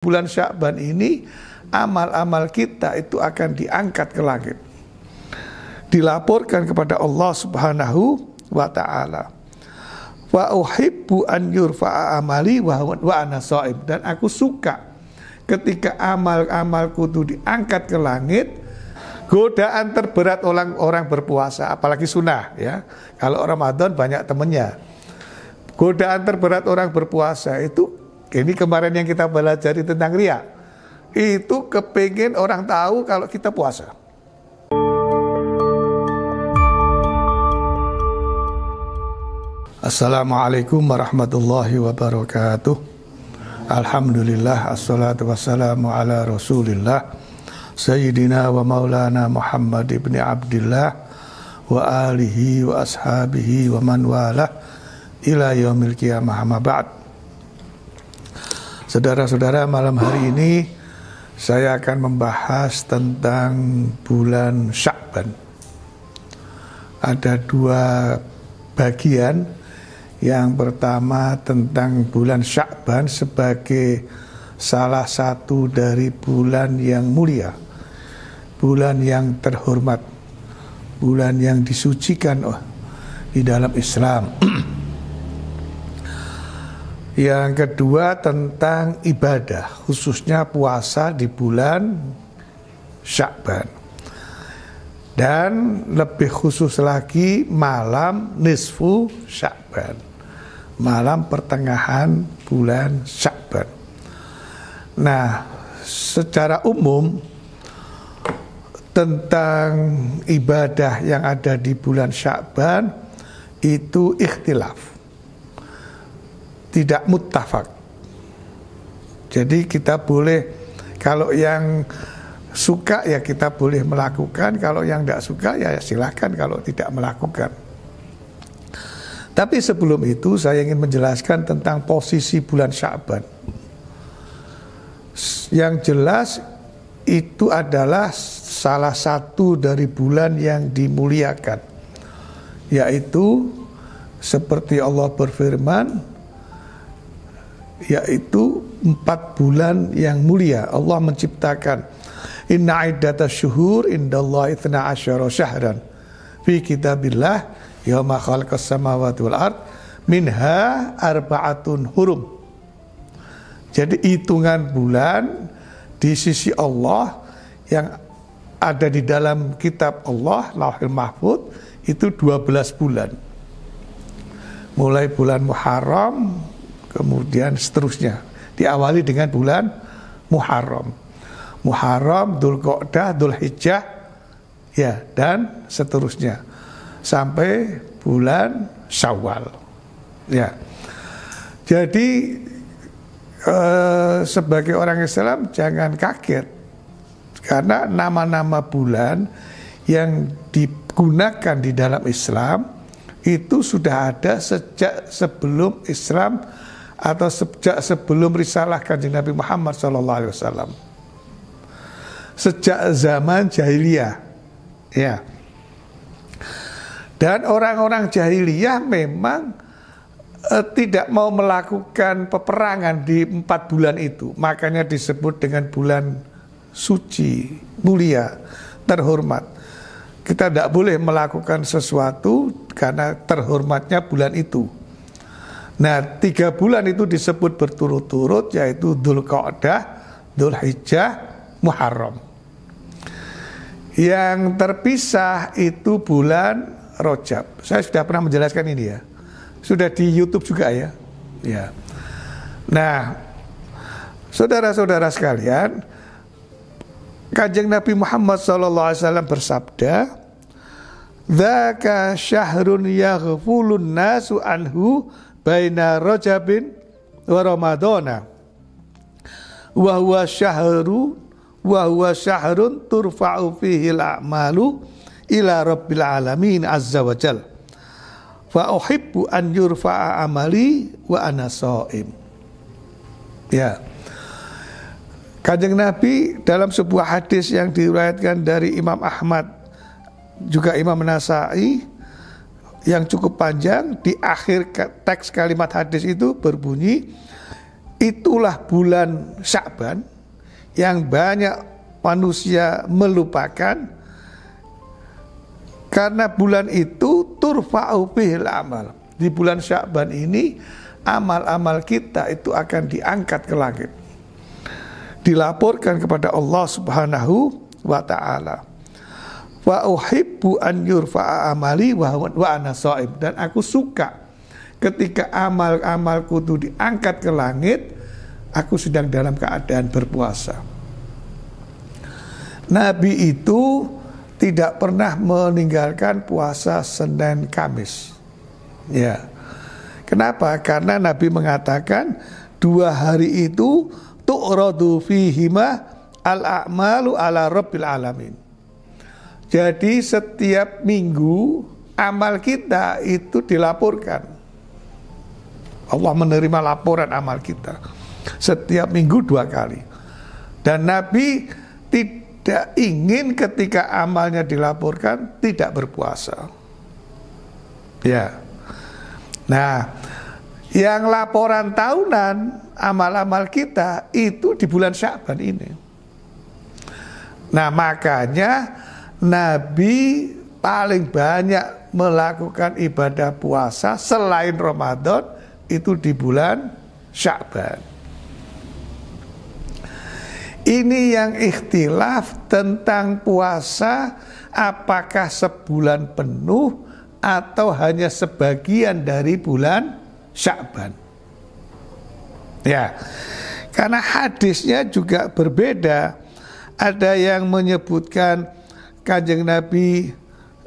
Bulan Sya'ban ini amal-amal kita itu akan diangkat ke langit, dilaporkan kepada Allah Subhanahu wa ta'ala. Wa uhibbu an yurfa'a amali wa ana sha'im. Dan aku suka ketika amal-amalku itu diangkat ke langit. Godaan terberat orang berpuasa, apalagi sunnah ya. Kalau Ramadan banyak temennya. Godaan terberat orang berpuasa itu, ini kemarin yang kita belajar tentang riya, itu kepingin orang tahu kalau kita puasa. Assalamualaikum warahmatullahi wabarakatuh. Alhamdulillah, assalatu wassalamu ala rasulillah Sayyidina wa maulana Muhammad ibn Abdillah wa alihi wa ashabihi wa man walah ila yaumil qiyamah, amma ba'd. Saudara-saudara, malam hari ini saya akan membahas tentang bulan Sya'ban. Ada dua bagian. Yang pertama tentang bulan Sya'ban sebagai salah satu dari bulan yang mulia, bulan yang terhormat, bulan yang disucikan di dalam Islam. Yang kedua tentang ibadah, khususnya puasa di bulan Sya'ban. Dan lebih khusus lagi malam nisfu Sya'ban, malam pertengahan bulan Sya'ban. Nah, secara umum tentang ibadah yang ada di bulan Sya'ban itu ikhtilaf, tidak muttafaq. Jadi kita boleh, kalau yang suka ya kita boleh melakukan, kalau yang tidak suka ya silahkan kalau tidak melakukan. Tapi sebelum itu saya ingin menjelaskan tentang posisi bulan Sya'ban. Yang jelas itu adalah salah satu dari bulan yang dimuliakan, yaitu seperti Allah berfirman, yaitu 4 bulan yang mulia. Allah menciptakan, inna iddatash syuhur indallahi 12 syahran fi kitabillah yauma khalaqas samawati wal ard minha arba'atun hurum. Jadi hitungan bulan di sisi Allah yang ada di dalam kitab Allah Lauhul Mahfuz itu 12 bulan. Mulai bulan Muharram, kemudian seterusnya, diawali dengan bulan Muharram, Dzulqa'dah, Dzulhijjah, ya, dan seterusnya sampai bulan Syawal. Ya, jadi sebagai orang Islam jangan kaget karena nama-nama bulan yang digunakan di dalam Islam itu sudah ada sejak sebelum Islam atau sejak sebelum risalah Kanjeng Nabi Muhammad SAW, sejak zaman jahiliyah, ya. Dan orang-orang jahiliyah memang tidak mau melakukan peperangan di 4 bulan itu, makanya disebut dengan bulan suci, mulia, terhormat. Kita tidak boleh melakukan sesuatu karena terhormatnya bulan itu. Nah, 3 bulan itu disebut berturut-turut, yaitu Dzulqa'dah, Dzulhijjah, Muharram. Yang terpisah itu bulan Rajab. Saya sudah pernah menjelaskan ini ya. Sudah di YouTube juga ya. Ya. Nah, saudara-saudara sekalian, Kanjeng Nabi Muhammad SAW bersabda, "Dzaka syahrun yaghfulun nasu anhu baina Rajabin wa Ramadana wa huwa syahrun turfa'u fihi al-a'malu ila rabbil alamin azza wa jal fa uhibbu an yurfa'a amali wa ana sha'im." Ya, Kanjeng Nabi dalam sebuah hadis yang diriwayatkan dari Imam Ahmad juga Imam Nasa'i yang cukup panjang, di akhir teks kalimat hadis itu berbunyi, itulah bulan Sya'ban yang banyak manusia melupakan, karena bulan itu turfa'u bihil amal. Di bulan Sya'ban ini amal-amal kita itu akan diangkat ke langit, dilaporkan kepada Allah Subhanahu wa ta'ala. Wa uhibbu an yurfa'a amali wa ana shaim. Dan aku suka ketika amal-amalku itu diangkat ke langit, aku sedang dalam keadaan berpuasa. Nabi itu tidak pernah meninggalkan puasa Senin Kamis. Ya. Kenapa? Karena Nabi mengatakan 2 hari itu tu'radu fihima al-a'malu ala rabbil alamin. Jadi setiap minggu amal kita itu dilaporkan. Allah menerima laporan amal kita setiap minggu 2 kali. Dan Nabi tidak ingin ketika amalnya dilaporkan tidak berpuasa. Ya. Nah, yang laporan tahunan amal-amal kita itu di bulan Sya'ban ini. Nah, makanya Nabi paling banyak melakukan ibadah puasa selain Ramadan itu di bulan Sya'ban. Ini yang ikhtilaf tentang puasa, apakah sebulan penuh atau hanya sebagian dari bulan Sya'ban. Ya, karena hadisnya juga berbeda. Ada yang menyebutkan Kanjeng Nabi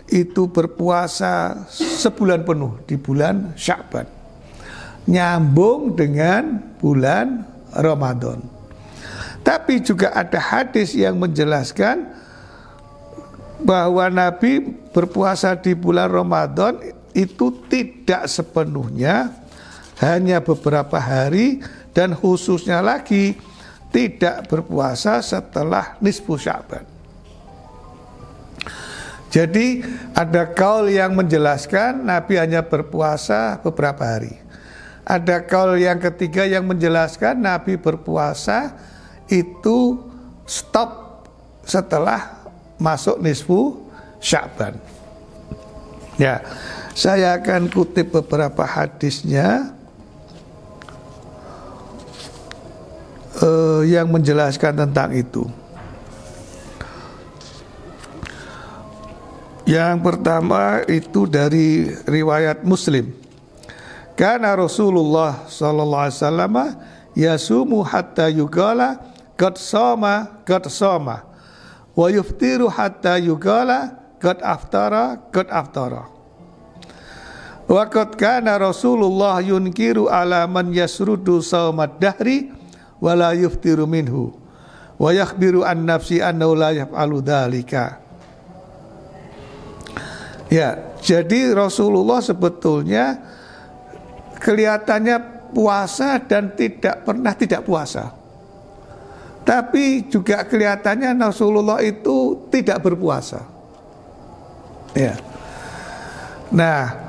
itu berpuasa sebulan penuh di bulan Sya'ban, nyambung dengan bulan Ramadan. Tapi juga ada hadis yang menjelaskan bahwa Nabi berpuasa di bulan Ramadan itu tidak sepenuhnya, hanya beberapa hari, dan khususnya lagi tidak berpuasa setelah nisfu Sya'ban. Jadi ada kaul yang menjelaskan Nabi hanya berpuasa beberapa hari. Ada kaul yang ketiga yang menjelaskan Nabi berpuasa itu stop setelah masuk nisfu Sya'ban. Ya, saya akan kutip beberapa hadisnya yang menjelaskan tentang itu. Yang pertama itu dari riwayat Muslim. Karena Rasulullah sallallahu alaihi wasallam yasumu hatta yugala qad shoma wa yuftiru hatta yugala qad aftara. Wa qad kana Rasulullah yunkiru ala man yasrudu shaumad dahri wa la yuftiru minhu wa yakhbiru an nafsi annahu la yaf'alu dzalika. Ya, jadi Rasulullah sebetulnya kelihatannya puasa dan tidak pernah tidak puasa. Tapi juga kelihatannya Rasulullah itu tidak berpuasa. Ya. Nah,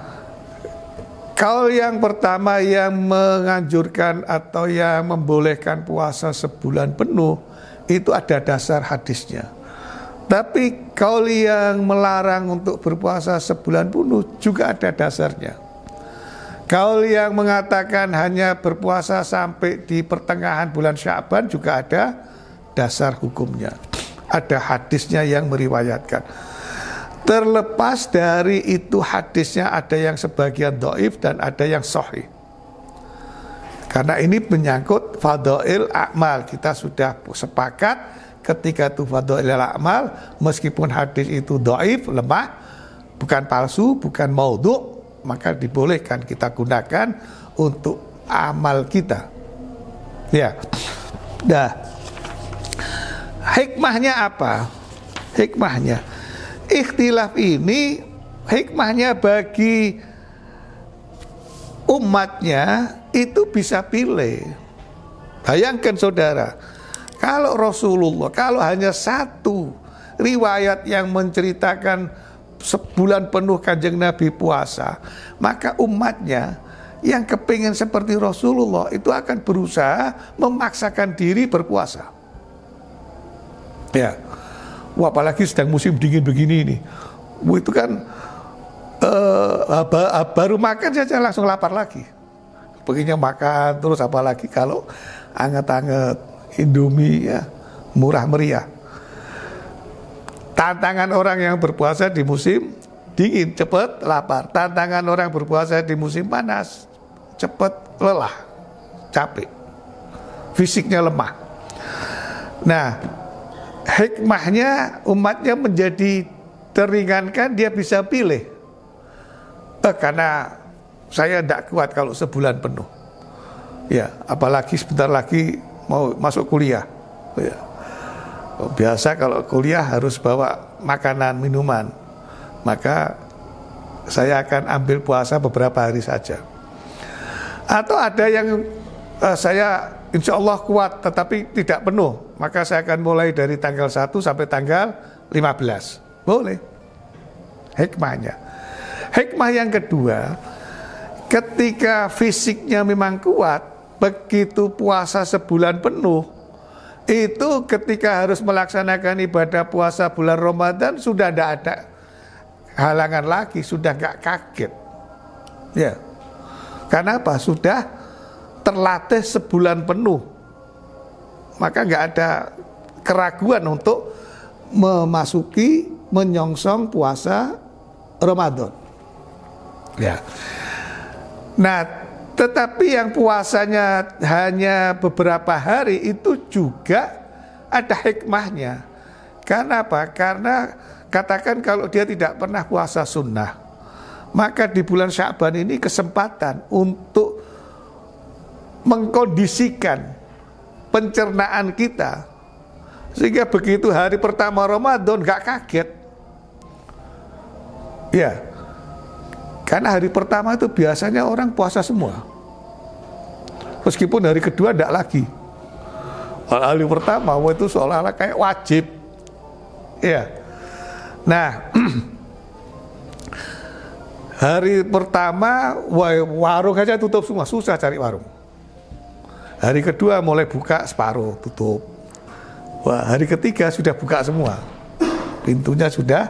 kaul yang pertama yang menganjurkan atau yang membolehkan puasa sebulan penuh itu ada dasar hadisnya. Tapi kaul yang melarang untuk berpuasa sebulan penuh juga ada dasarnya. Kaul yang mengatakan hanya berpuasa sampai di pertengahan bulan Sya'ban juga ada dasar hukumnya. Ada hadisnya yang meriwayatkan. Terlepas dari itu hadisnya ada yang sebagian dhaif dan ada yang sahih. Karena ini menyangkut fadhail a'mal. Kita sudah sepakat ketika itu fadhail a'mal, meskipun hadis itu dhaif, lemah, bukan palsu, bukan maudhu', maka dibolehkan kita gunakan untuk amal kita. Ya. Nah, hikmahnya apa? Hikmahnya, ikhtilaf ini hikmahnya bagi umatnya itu bisa pilih. Bayangkan saudara, kalau Rasulullah, kalau hanya satu riwayat yang menceritakan sebulan penuh Kanjeng Nabi puasa, maka umatnya yang kepingin seperti Rasulullah itu akan berusaha memaksakan diri berpuasa. Ya, wah, apalagi sedang musim dingin begini ini, itu kan baru makan saja langsung lapar lagi. Pengennya makan terus, apalagi kalau anget-anget Indomie ya, murah meriah. Tantangan orang yang berpuasa di musim dingin, cepat lapar. Tantangan orang berpuasa di musim panas, cepat lelah, capek, fisiknya lemah. Nah, hikmahnya umatnya menjadi teringankan, dia bisa pilih. Karena saya tidak kuat kalau sebulan penuh. Ya, apalagi sebentar lagi mau masuk kuliah. Ya. Biasa kalau kuliah harus bawa makanan, minuman. Maka saya akan ambil puasa beberapa hari saja. Atau ada yang saya insya Allah kuat tetapi tidak penuh, maka saya akan mulai dari tanggal 1 sampai tanggal 15. Boleh. Hikmahnya. Hikmah yang kedua, ketika fisiknya memang kuat, begitu puasa sebulan penuh, itu ketika harus melaksanakan ibadah puasa bulan Ramadan sudah tidak ada halangan lagi, sudah gak kaget. Ya. Karena apa? Sudah terlatih sebulan penuh. Maka gak ada keraguan untuk memasuki, menyongsong puasa Ramadan. Ya. Nah, tetapi yang puasanya hanya beberapa hari itu juga ada hikmahnya. Karena apa? Karena katakan kalau dia tidak pernah puasa sunnah, maka di bulan Sya'ban ini kesempatan untuk mengkondisikan pencernaan kita, sehingga begitu hari pertama Ramadan gak kaget. Ya, karena hari pertama itu biasanya orang puasa semua, meskipun hari kedua tidak lagi. Hari pertama itu seolah-olah kayak wajib. Ya. Nah, hari pertama warung aja tutup semua, susah cari warung. Hari kedua mulai buka separuh, tutup. Wah, hari ketiga sudah buka semua, pintunya sudah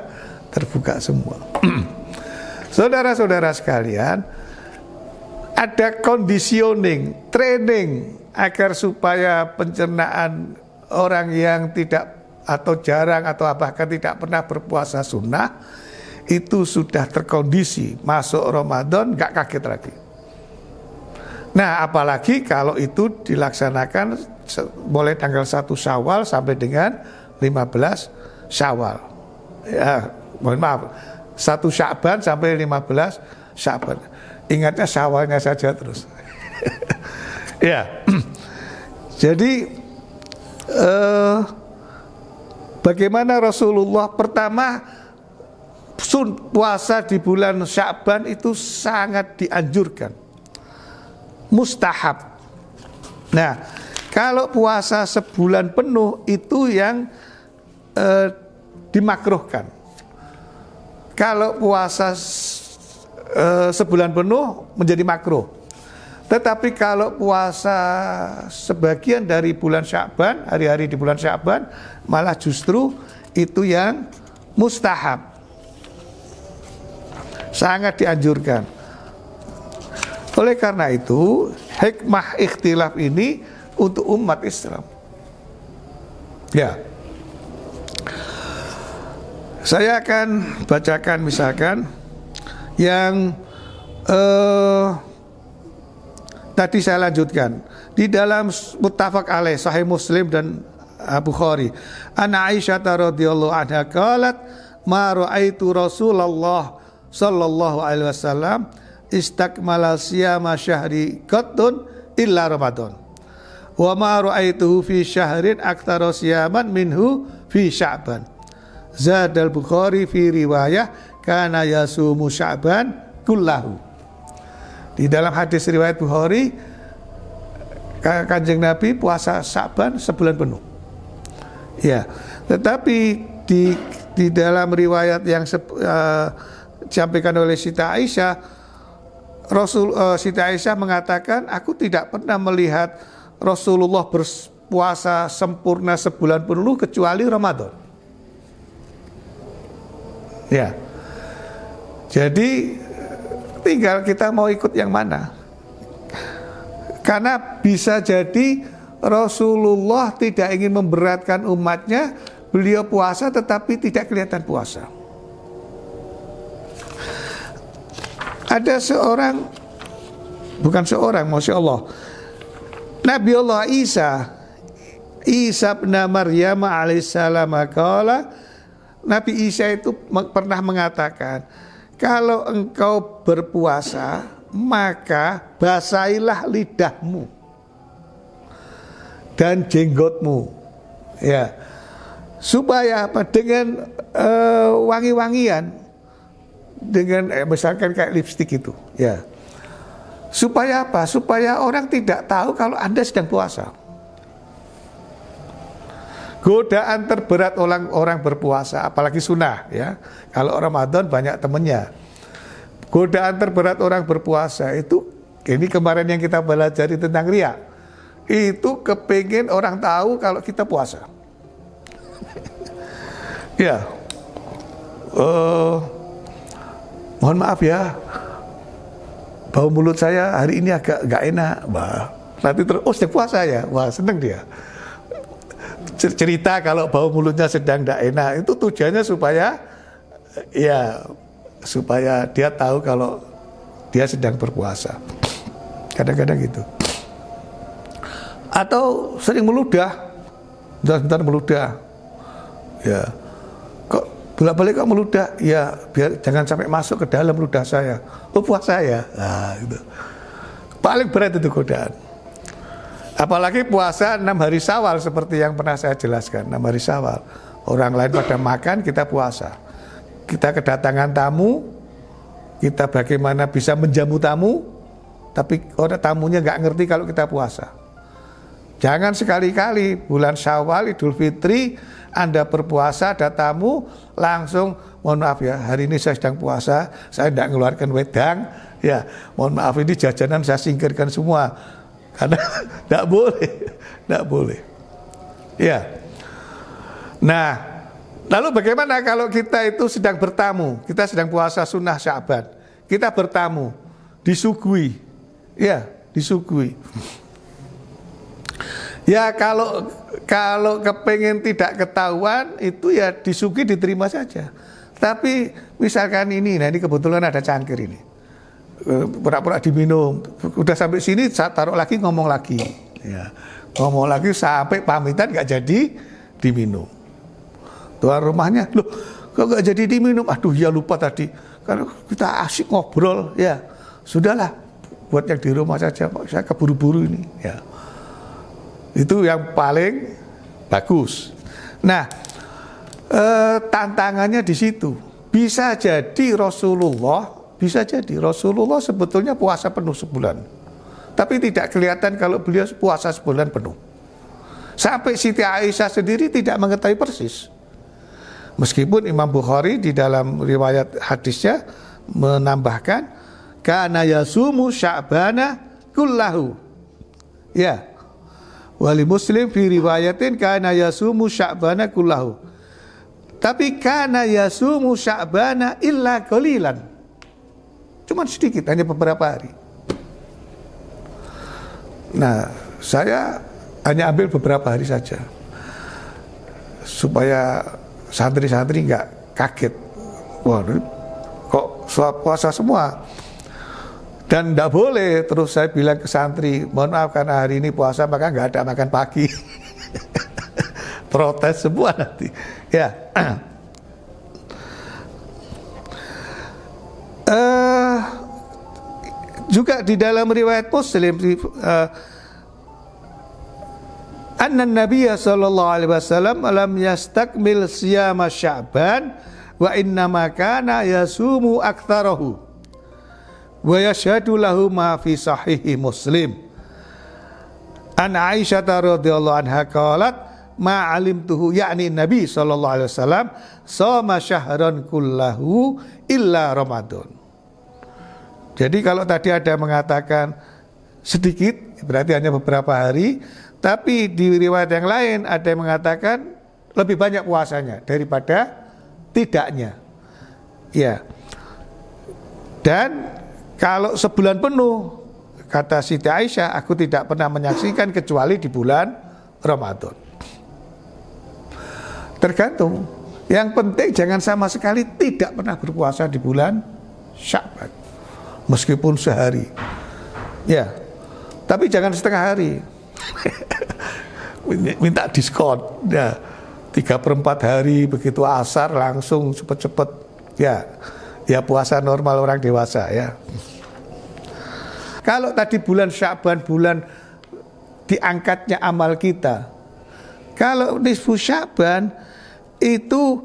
terbuka semua. Saudara-saudara sekalian, ada conditioning, training agar supaya pencernaan orang yang tidak atau jarang atau bahkan tidak pernah berpuasa sunnah itu sudah terkondisi masuk Ramadan gak kaget lagi. Nah, apalagi kalau itu dilaksanakan mulai tanggal 1 Syawal sampai dengan 15 Syawal. Ya, mohon maaf, 1 Sya'ban sampai 15 Sya'ban. Ingatnya Syawalnya saja terus. Ya. Jadi bagaimana Rasulullah pertama puasa di bulan Sya'ban itu sangat dianjurkan, mustahab. Nah, kalau puasa sebulan penuh itu yang dimakruhkan. Kalau puasa sebulan penuh menjadi makruh. Tetapi kalau puasa sebagian dari bulan Sya'ban, hari-hari di bulan Sya'ban, malah justru itu yang mustahab, sangat dianjurkan. Oleh karena itu, hikmah ikhtilaf ini untuk umat Islam. Ya, saya akan bacakan misalkan yang tadi saya lanjutkan di dalam muttafaq alaih Sahih Muslim dan Bukhari. Ana Aisyah radhiyallahu anha qalat ma ra'aitu Rasulullah sallallahu alaihi wasallam istakmala siyama syahri qattun illa Ramadan. Wa ma ra'aituhu fi syahrin aktsara siyaman minhu fi Sya'ban. Zadal Bukhari fi riwayah kana yasumu Sya'ban kullahu. Di dalam hadis riwayat Bukhari, Kanjeng Nabi puasa Sya'ban sebulan penuh. Ya, tetapi di dalam riwayat yang disampaikan oleh Siti Aisyah, Siti Aisyah mengatakan, aku tidak pernah melihat Rasulullah berpuasa sempurna sebulan penuh kecuali Ramadan. Ya. Jadi tinggal kita mau ikut yang mana. Karena bisa jadi Rasulullah tidak ingin memberatkan umatnya, beliau puasa tetapi tidak kelihatan puasa. Ada seorang, bukan seorang, Masya Allah, Nabi Allah Isa bin Maryam alaihissalam, Nabi Isa itu pernah mengatakan, kalau engkau berpuasa, maka basahilah lidahmu dan jenggotmu, ya, supaya apa? Dengan wangi-wangian, dengan misalkan kayak lipstik itu, ya, supaya apa? Supaya orang tidak tahu kalau Anda sedang puasa. Godaan terberat orang berpuasa, apalagi sunnah, ya. Kalau Ramadan banyak temennya. Godaan terberat orang berpuasa itu, ini kemarin yang kita belajar tentang riya, itu kepingin orang tahu kalau kita puasa. Ya, mohon maaf ya, bau mulut saya hari ini agak gak enak. Wah, nanti terus, oh sedang puasa ya, wah seneng dia. Cerita kalau bau mulutnya sedang gak enak, itu tujuannya supaya, ya, supaya dia tahu kalau dia sedang berpuasa. Kadang-kadang gitu. Atau sering meludah, bentar-bentar meludah, ya. Kok bolak-balik kok meludah? Ya, biar jangan sampai masuk ke dalam ludah saya. Oh, puasa ya. Nah, gitu. Paling berat itu godaan. Apalagi puasa 6 hari Syawal seperti yang pernah saya jelaskan. 6 hari Syawal. Orang lain pada makan, kita puasa. Kita kedatangan tamu, kita bagaimana bisa menjamu tamu, tapi orang tamunya nggak ngerti kalau kita puasa. Jangan sekali-kali bulan Syawal, Idul Fitri, Anda berpuasa, ada tamu, langsung, mohon maaf ya, hari ini saya sedang puasa, saya tidak mengeluarkan wedang, ya, mohon maaf ini jajanan saya singkirkan semua, karena tidak boleh, ya. Nah, lalu bagaimana kalau kita itu sedang bertamu, kita sedang puasa sunnah Sya'ban, kita bertamu, disuguhi, ya, disuguhi. Ya kalau kepengen tidak ketahuan itu ya disuguhi diterima saja. Tapi misalkan ini, nah ini kebetulan ada cangkir ini, pura-pura diminum, udah sampai sini saya taruh lagi ngomong lagi, ya, ngomong lagi sampai pamitan nggak jadi diminum. Tuan rumahnya, loh kok nggak jadi diminum? Aduh ya lupa tadi, karena kita asik ngobrol, ya sudahlah, buat yang di rumah saja, saya keburu-buru ini, ya. Itu yang paling bagus. Nah, tantangannya di situ. Bisa jadi Rasulullah sebetulnya puasa penuh sebulan, tapi tidak kelihatan kalau beliau puasa sebulan penuh. Sampai Siti Aisyah sendiri tidak mengetahui persis. Meskipun Imam Bukhari di dalam riwayat hadisnya menambahkan, kana yasumu sya'bana kullahu. Ya. Wali Muslim fi riwayatin kana yasumu sya'bana kullahu. Tapi kana yasumu sya'bana illa qalilan. Cuma sedikit, hanya beberapa hari. Nah, saya hanya ambil beberapa hari saja, supaya santri-santri nggak kaget. Wah, kok puasa semua? Dan tidak boleh terus saya bilang ke santri, mohon maaf karena hari ini puasa maka nggak ada makan pagi. Protes semua nanti. Ya. Juga di dalam riwayat Muslim, anna Nabiya sallallahu alaihi wasallam lam yastakmil siyama Sya'ban wa innama kana yasumu aktsarahu. Wa yashhadu lahu ma fi sahihi Muslim. An Aisyah radhiyallahu anha qalat ma alimtuhu, yakni Nabi sallallahu alaihi wasallam shoma syahran kullahu illa Ramadan. Jadi kalau tadi ada mengatakan sedikit, berarti hanya beberapa hari. Tapi di riwayat yang lain ada yang mengatakan lebih banyak puasanya daripada tidaknya. Ya. Dan kalau sebulan penuh, kata Siti Aisyah, aku tidak pernah menyaksikan kecuali di bulan Ramadan. Tergantung. Yang penting jangan sama sekali tidak pernah berpuasa di bulan Sya'ban, meskipun sehari. Ya. Tapi jangan setengah hari. Minta diskon. Ya. 3/4 hari, begitu asar langsung cepet-cepet. Ya. Ya puasa normal orang dewasa ya. Kalau tadi bulan Sya'ban, bulan diangkatnya amal kita. Kalau nisfu Sya'ban itu